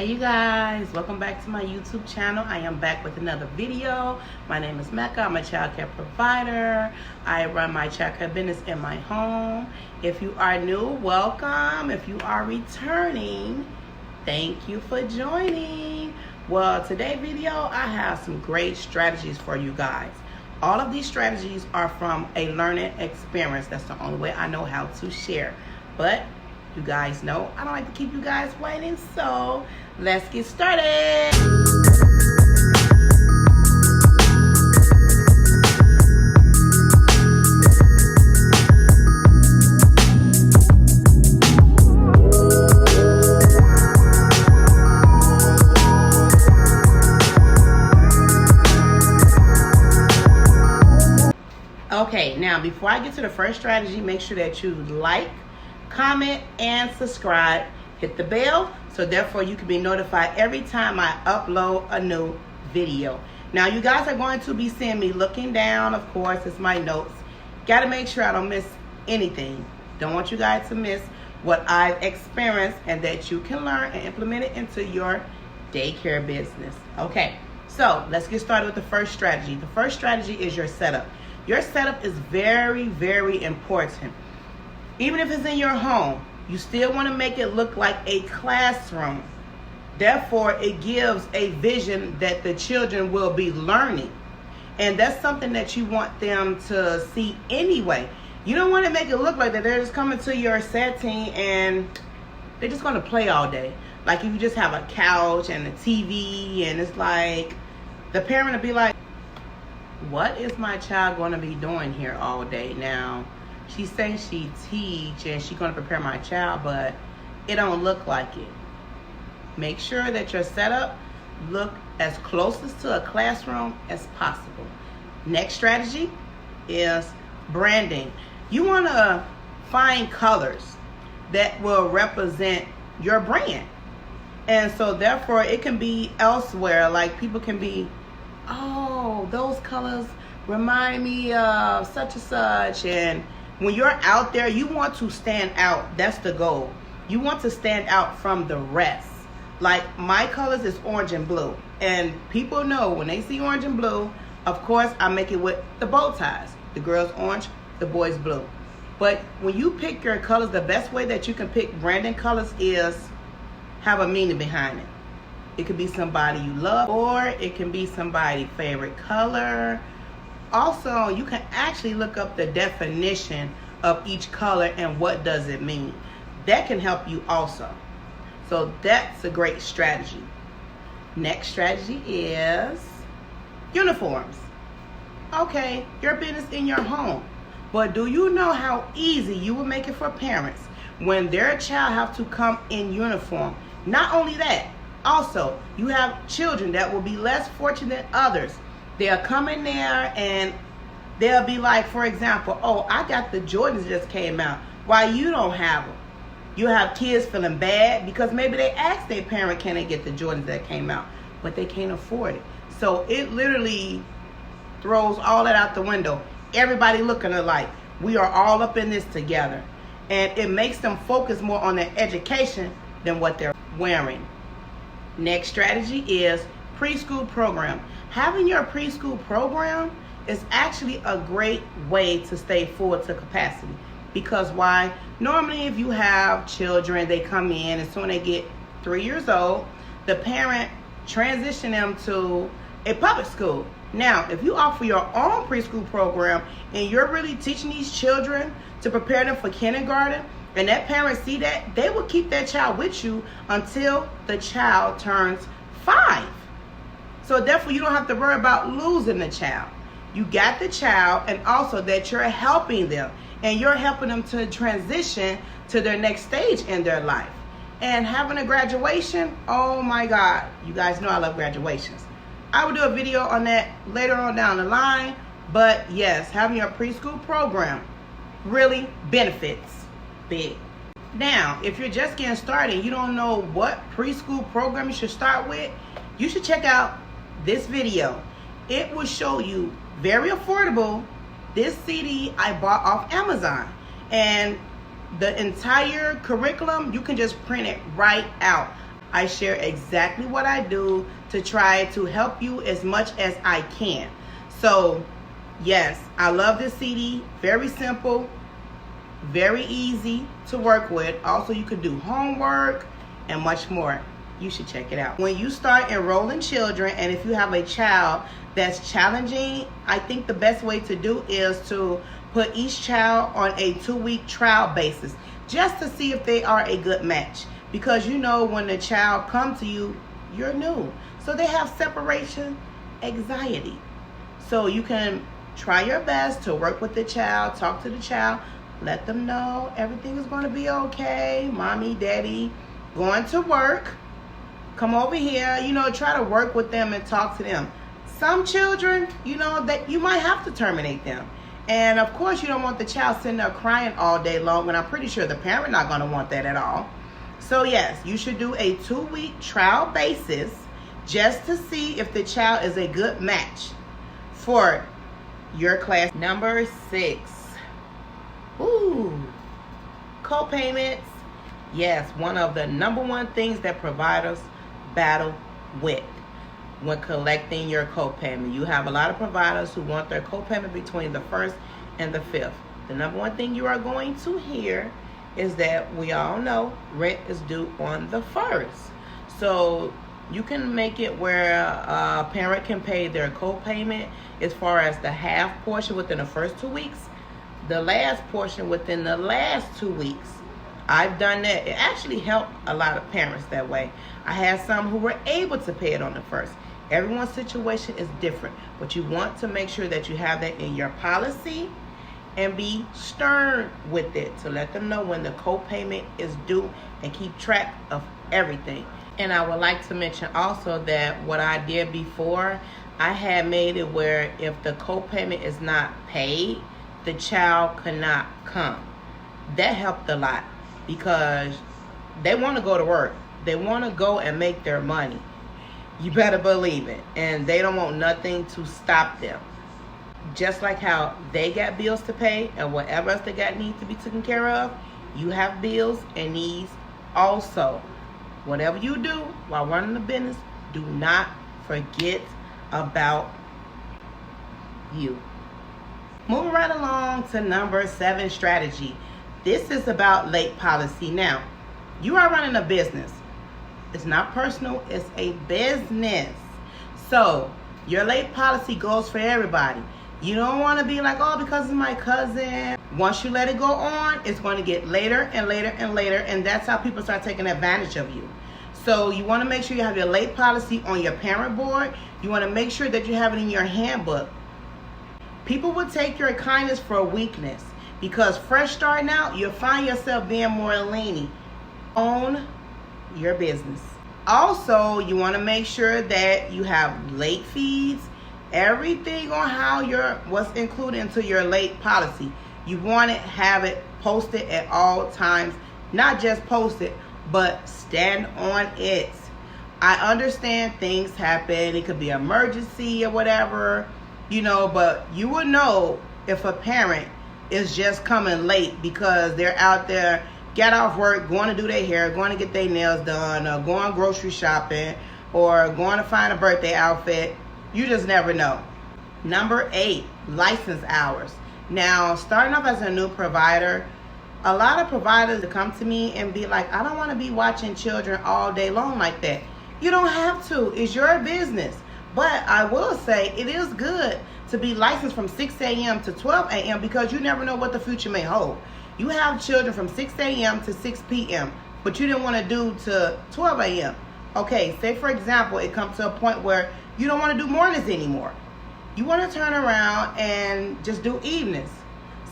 Hey you guys, welcome back to my YouTube channel. I am back with another video. My name is Mecca. I'm a childcare provider. I run my childcare business in my home. If you are new, welcome. If you are returning, thank you for joining. Well, today's video, I have some great strategies for you guys. All of these strategies are from a learning experience. That's the only way I know how to share. But you guys know I don't like to keep you guys waiting, so let's get started. Okay, now before I get to the first strategy, make sure that you like, comment, and subscribe. Hit the bell so therefore you can be notified every time I upload a new video. Now you guys are going to be seeing me looking down. Of course, it's my notes. Got to make sure I don't miss anything. Don't want you guys to miss what I've experienced and that you can learn and implement it into your daycare business. Okay, so let's get started with the first strategy. The first strategy is your setup. Your setup is very, very important. Even if it's in your home, you still want to make it look like a classroom. Therefore, it gives a vision that the children will be learning. And that's something that you want them to see anyway. You don't want to make it look like that they're just coming to your setting and they're just going to play all day. Like if you just have a couch and a TV and it's like, the parent will be like, what is my child going to be doing here all day now? She says she teach and she's going to prepare my child, but it don't look like it. Make sure that your setup look as closest to a classroom as possible. Next strategy is branding. You want to find colors that will represent your brand. And so therefore it can be elsewhere. Like people can be, oh, those colors remind me of such and such. And when you're out there, you want to stand out. That's the goal. You want to stand out from the rest. Like my colors is orange and blue. And people know when they see orange and blue, of course, I make it with the bow ties. The girls orange, the boys blue. But when you pick your colors, the best way that you can pick branding colors is have a meaning behind it. It could be somebody you love, or it can be somebody's favorite color. Also, you can actually look up the definition of each color and what does it mean. That can help you also. So that's a great strategy. Next strategy is uniforms. Okay, your business in your home. But do you know how easy you will make it for parents when their child have to come in uniform? Not only that, also, you have children that will be less fortunate than others. They'll come in there and they'll be like, for example, oh, I got the Jordans just came out. Why you don't have them? You have kids feeling bad because maybe they asked their parent, can they get the Jordans that came out? But they can't afford it. So it literally throws all that out the window. Everybody looking alike. We are all up in this together. And it makes them focus more on their education than what they're wearing. Next strategy is preschool program. Having your preschool program is actually a great way to stay full to capacity. Because why? Normally if you have children, they come in and soon they get 3 years old, the parent transition them to a public school. Now, if you offer your own preschool program and you're really teaching these children to prepare them for kindergarten, and that parent see that, they will keep that child with you until the child turns 5. So therefore, you don't have to worry about losing the child. You got the child, and also that you're helping them. And you're helping them to transition to their next stage in their life. And having a graduation, oh my God. You guys know I love graduations. I will do a video on that later on down the line. But yes, having your preschool program really benefits big. Now, if you're just getting started, you don't know what preschool program you should start with, you should check out this video. It will show you very affordable. This CD I bought off Amazon, and the entire curriculum, you can just print it right out. I share exactly what I do to try to help you as much as I can. So, yes, I love this CD. Very simple, very easy to work with. Also, you can do homework and much more. You should check it out. When you start enrolling children, and if you have a child that's challenging, I think the best way to do is to put each child on a 2-week trial basis just to see if they are a good match. Because you know when the child comes to you, you're new. So they have separation anxiety. So you can try your best to work with the child, talk to the child, let them know everything is going to be okay. Mommy, daddy, going to work. Come over here, try to work with them and talk to them. Some children, that you might have to terminate them. And of course, you don't want the child sitting there crying all day long, and I'm pretty sure the parent not going to want that at all. So yes, you should do a 2-week trial basis just to see if the child is a good match for your class. Number 6. Copayments. Yes, one of the number one things that providers battle with when collecting your copayment. You have a lot of providers who want their copayment between the 1st and the 5th. The number one thing you are going to hear is that we all know rent is due on the 1st. So you can make it where a parent can pay their copayment as far as the half portion within the first 2 weeks, the last portion within the last 2 weeks. I've done that. It actually helped a lot of parents that way. I had some who were able to pay it on the 1st. Everyone's situation is different, but you want to make sure that you have that in your policy and be stern with it to let them know when the copayment is due and keep track of everything. And I would like to mention also that what I did before, I had made it where if the copayment is not paid, the child cannot come. That helped a lot because they want to go to work. They want to go and make their money. You better believe it. And they don't want nothing to stop them. Just like how they got bills to pay and whatever else they got need to be taken care of, you have bills and needs also. Whatever you do while running the business, do not forget about you. Moving right along to number 7 strategy. This is about late policy. Now, you are running a business. It's not personal, it's a business. So, your late policy goes for everybody. You don't want to be like, oh, because it's my cousin. Once you let it go on, it's going to get later and later and later, and that's how people start taking advantage of you. So you want to make sure you have your late policy on your parent board. You want to make sure that you have it in your handbook. People will take your kindness for a weakness because fresh starting out, you'll find yourself being more lenient. Own your business. Also, you want to make sure that you have late fees, everything on how what's included into your late policy. You want to have it posted at all times, not just post it, but stand on it. I understand things happen. It could be an emergency or whatever, but you will know if a parent is just coming late because they're out there, get off work, going to do their hair, going to get their nails done, or going grocery shopping, or going to find a birthday outfit. You just never know. Number 8, license hours. Now, starting off as a new provider, a lot of providers come to me and be like, I don't want to be watching children all day long like that. You don't have to. It's your business. But I will say it is good to be licensed from 6 a.m. to 12 a.m. because you never know what the future may hold. You have children from 6 a.m. to 6 p.m., but you didn't want to do to 12 a.m. Okay, say for example, it comes to a point where you don't want to do mornings anymore. You want to turn around and just do evenings.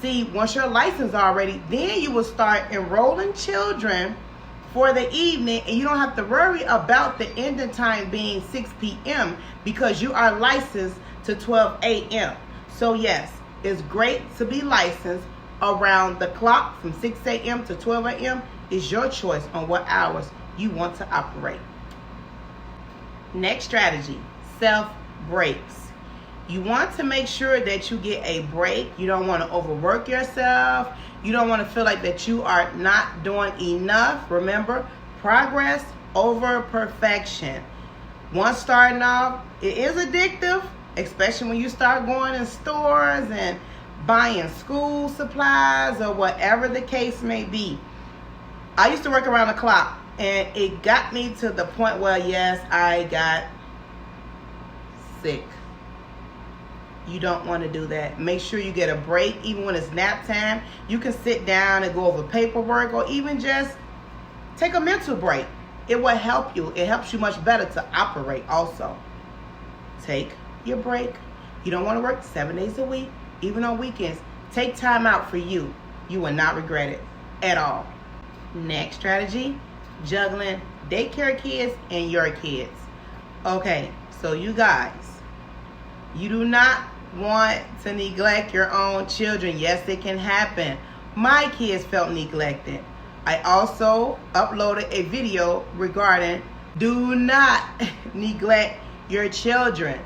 See, once you're licensed already, then you will start enrolling children for the evening, and you don't have to worry about the ending time being 6 p.m. because you are licensed to 12 a.m. So yes, it's great to be licensed around the clock from 6 a.m. to 12 a.m. It's your choice on what hours you want to operate. Next strategy, self-breaks. You want to make sure that you get a break. You don't want to overwork yourself. You don't want to feel like that you are not doing enough. Remember, progress over perfection. Once starting off, it is addictive, especially when you start going in stores and buying school supplies or whatever the case may be. I used to work around the clock, and it got me to the point where, yes, I got sick. You don't want to do that. Make sure you get a break. Even when it's nap time, you can sit down and go over paperwork, or even just take a mental break. It will help you. It helps you much better to operate also. Take your break. You don't want to work 7 days a week, even on weekends. Take time out for you. You will not regret it at all. Next strategy, juggling daycare kids and your kids. Okay, so you guys, you do not want to neglect your own children. Yes, it can happen. My kids felt neglected. I also uploaded a video regarding do not neglect your children.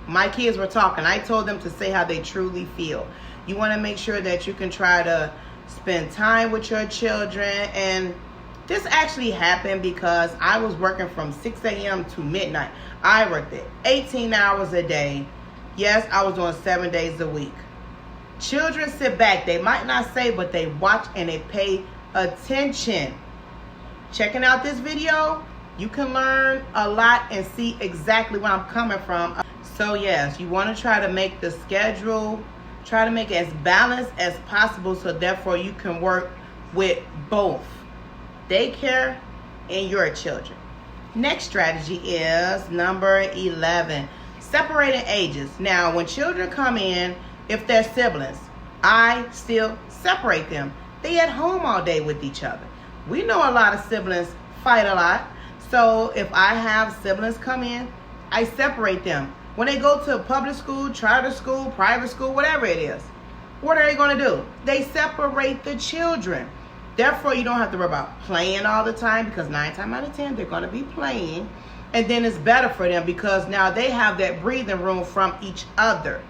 My kids were talking. I told them to say how they truly feel. You want to make sure that you can try to spend time with your children. And this actually happened because I was working from 6 a.m. to midnight. I worked at 18 hours a day. Yes, I was doing 7 days a week. Children sit back. They might not say, but they watch and they pay attention. Checking out this video, you can learn a lot and see exactly where I'm coming from. So yes, you want to try to make the schedule, try to make it as balanced as possible, so therefore you can work with both daycare and your children. Next strategy is number 11, separating ages. Now, when children come in, if they're siblings, I still separate them. They at home all day with each other. We know a lot of siblings fight a lot. So if I have siblings come in, I separate them. When they go to public school, charter school, private school, whatever it is, what are they going to do? They separate the children. Therefore, you don't have to worry about playing all the time, because 9 times out of 10, they're going to be playing. And then it's better for them because now they have that breathing room from each other.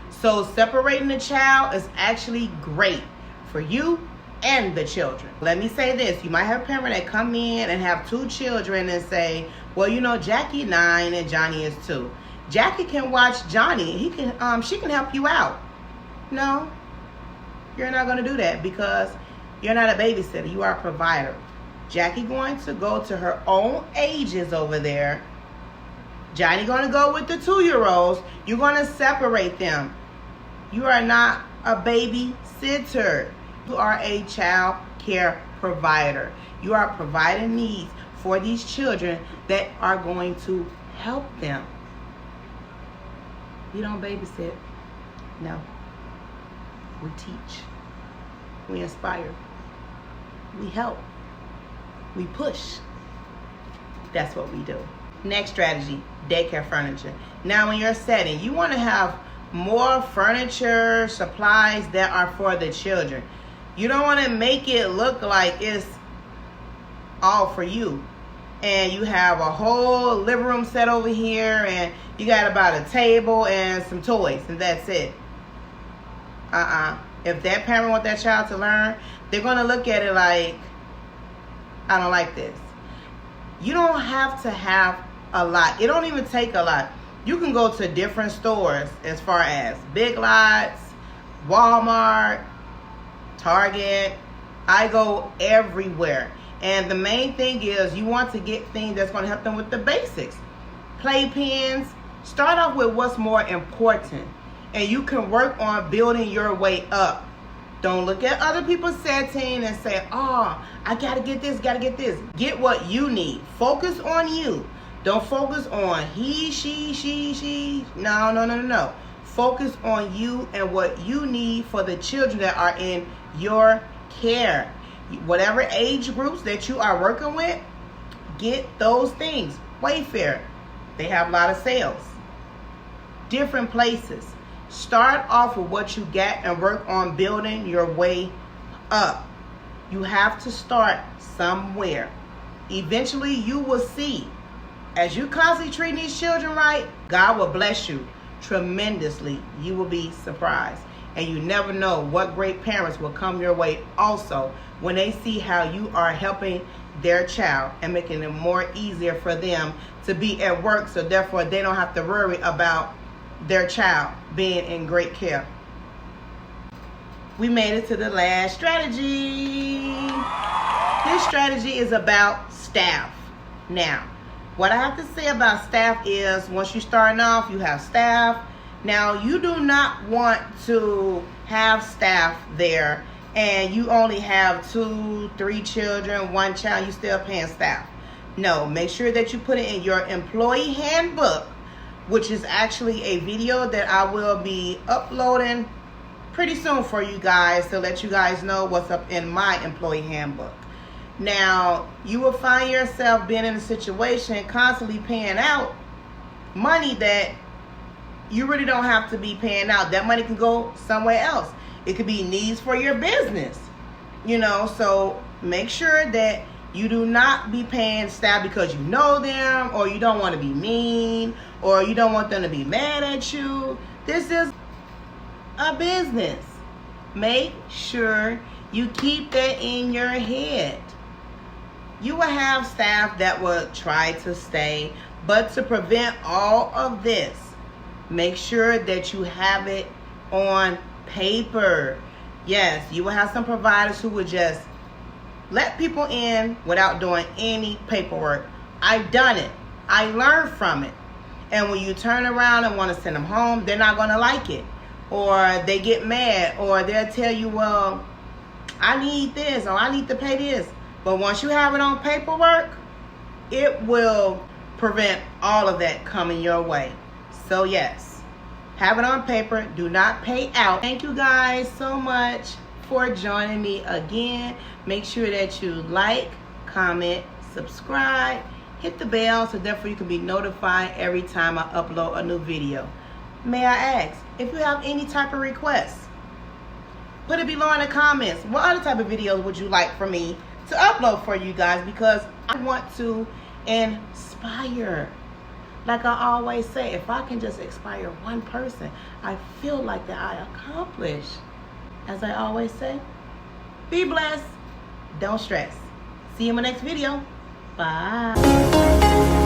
So separating the child is actually great for you and the children. Let me say this. You might have a parent that come in and have 2 children and say, well, you know, Jackie 9 and Johnny is 2. Jackie can watch Johnny. She can help you out. No, you're not going to do that because you're not a babysitter. You are a provider. Jackie going to go to her own ages over there. Johnny going to go with the 2-year-olds. You're going to separate them. You are not a babysitter. You are a child care provider. You are providing needs for these children that are going to help them. You don't babysit. No. We teach. We inspire. We help. We push. That's what we do. Next strategy, daycare furniture. Now in your setting, you want to have more furniture, supplies that are for the children. You don't want to make it look like it's all for you. And you have a whole living room set over here, and you got about a table and some toys, and that's it. If that parent wants that child to learn, they're going to look at it like, I don't like this. You don't have to have a lot. It don't even take a lot. You can go to different stores as far as Big Lots, Walmart, Target. I go everywhere. And the main thing is you want to get things that's going to help them with the basics. Playpens. Start off with what's more important. And you can work on building your way up. Don't look at other people's setting and say, oh, I got to get this, got to get this. Get what you need. Focus on you. Don't focus on he, she. No. Focus on you and what you need for the children that are in your care. Whatever age groups that you are working with, get those things. Wayfair, they have a lot of sales. Different places. Start off with what you get and work on building your way up. You have to start somewhere. Eventually, you will see. As you constantly treat these children right, God will bless you tremendously. You will be surprised. And you never know what great parents will come your way also when they see how you are helping their child and making it more easier for them to be at work, so therefore they don't have to worry about their child being in great care. We made it to the last strategy. This strategy is about staff. Now, what I have to say about staff is, once you're starting off, you have staff. Now, you do not want to have staff there and you only have 2, 3 children, 1 child, you still paying staff. No, make sure that you put it in your employee handbook, which is actually a video that I will be uploading pretty soon for you guys to let you guys know what's up in my employee handbook. Now, you will find yourself being in a situation constantly paying out money that you really don't have to be paying out. That money can go somewhere else. It could be needs for your business, so make sure that you do not be paying staff because you know them, or you don't want to be mean, or you don't want them to be mad at you. This is a business. Make sure you keep that in your head. You will have staff that will try to stay, but to prevent all of this, make sure that you have it on paper. Yes, you will have some providers who will just let people in without doing any paperwork. I've done it. I learned from it. And when you turn around and want to send them home, they're not going to like it. Or they get mad, or they'll tell you, well, I need this, or I need to pay this. But once you have it on paperwork, it will prevent all of that coming your way. So yes, have it on paper. Do not pay out. Thank you guys so much for joining me again. Make sure that you like, comment, subscribe, hit the bell so therefore you can be notified every time I upload a new video. May I ask, if you have any type of requests, put it below in the comments. What other type of videos would you like for me to upload for you guys? Because I want to inspire. Like I always say, if I can just inspire one person, I feel like that I accomplished. As I always say, be blessed, don't stress. See you in my next video. Bye.